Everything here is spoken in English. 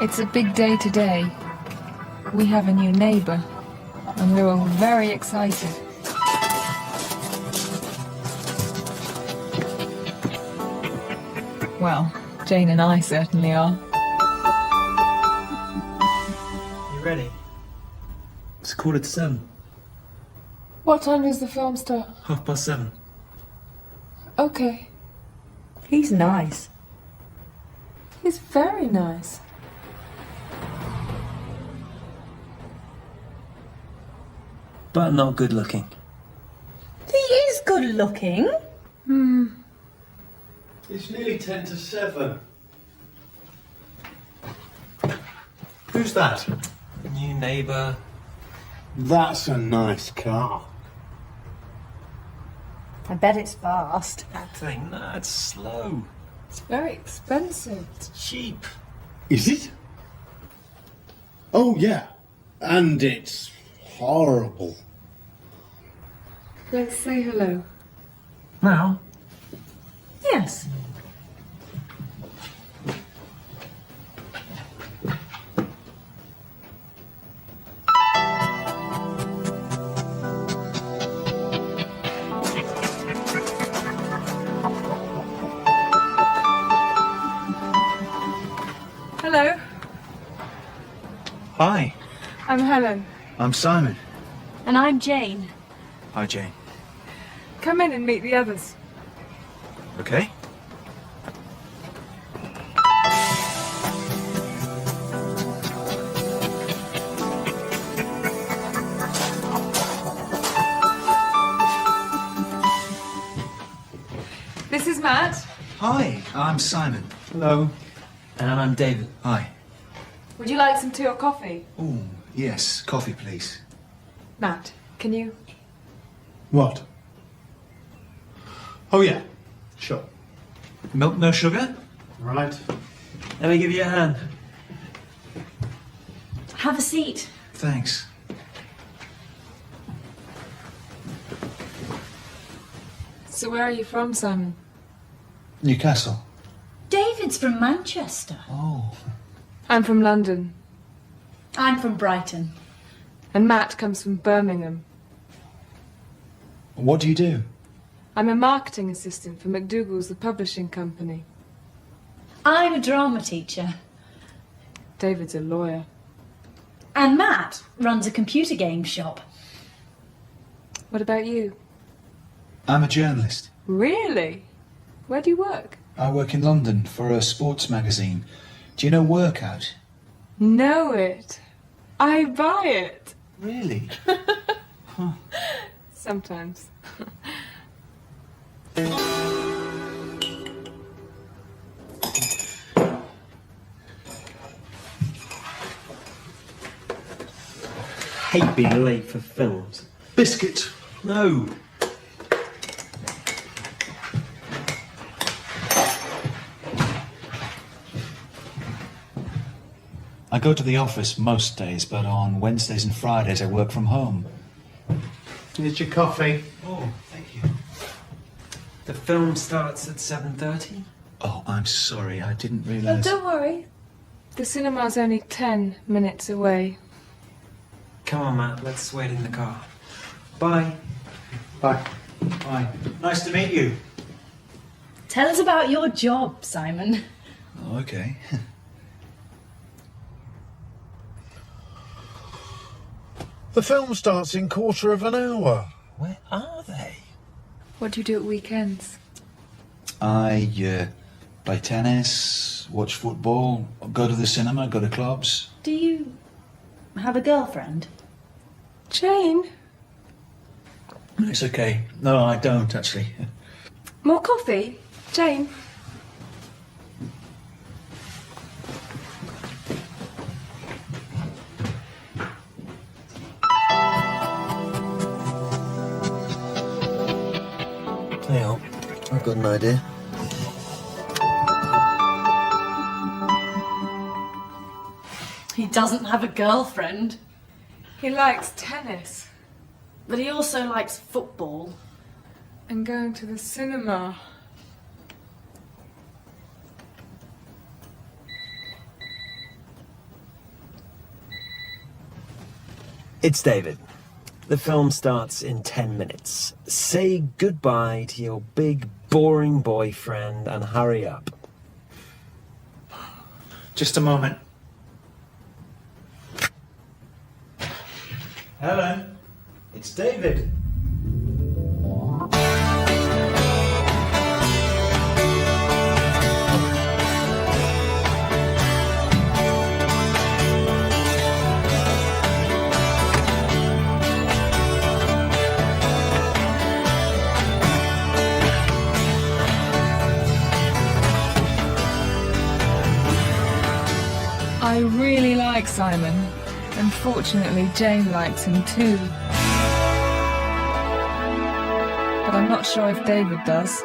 It's a big day today. We have a new neighbour, and we're all very excited. Well, Jane and I certainly are. You ready? It's 7:15. What time does the film start? 7:30. Okay. He's nice. He's very nice. But not good looking. He is good looking. It's nearly 7:10. Who's that? New neighbour. That's a nice car. I bet it's fast. That thing, that's slow. It's very expensive. It's cheap. Is it? Oh, yeah. And it's horrible. Let's say hello. Now? Yes. Hello, Hi, I'm Helen. I'm Simon. And I'm Jane. Hi, Jane. Come in and meet the others. Okay. This is Matt. Hi, I'm Simon. Hello. And I'm David. Hi. Would you like some tea or coffee? Oh, yes, coffee, please. Matt, can you? What? Oh, yeah. Sure. Milk, no sugar? Right. Let me give you a hand. Have a seat. Thanks. So where are you from, Simon? Newcastle. David's from Manchester. Oh. I'm from London, I'm from Brighton. and Matt comes from Birmingham. What do you do? I'm a marketing assistant for McDougall's, the publishing company. I'm a drama teacher. David's a lawyer. And Matt runs a computer game shop. What about you? I'm a journalist. Really? Where do you work? I work in London for a sports magazine. Do you know Workout? Know it. I buy it. Really? Sometimes. Hate being late for films. Biscuit. No. I go to the office most days, but on Wednesdays and Fridays I work from home. Here's your coffee. Oh, thank you. The film starts at 7:30. Oh, I'm sorry, I didn't Oh, realise. don't worry. The cinema's only 10 minutes away. Come on, Matt, let's wait in the car. Bye. Bye. Hi. Nice to meet you. Tell us about your job, Simon. Oh, okay. The film starts in 1/4 hour. Where are they? What do you do at weekends? I play tennis, watch football, go to the cinema, go to clubs. Do you have a girlfriend? Jane? It's okay. No, I don't actually. More coffee? Jane? Hang on, I've got an idea. He doesn't have a girlfriend, He likes tennis but he also likes football. and going to the cinema. It's David. The film starts in 10 minutes. Say goodbye to your big, boring boyfriend and hurry up. Just a moment. Helen, it's David. I really like Simon. Unfortunately, Jane likes him too. But I'm not sure if David does.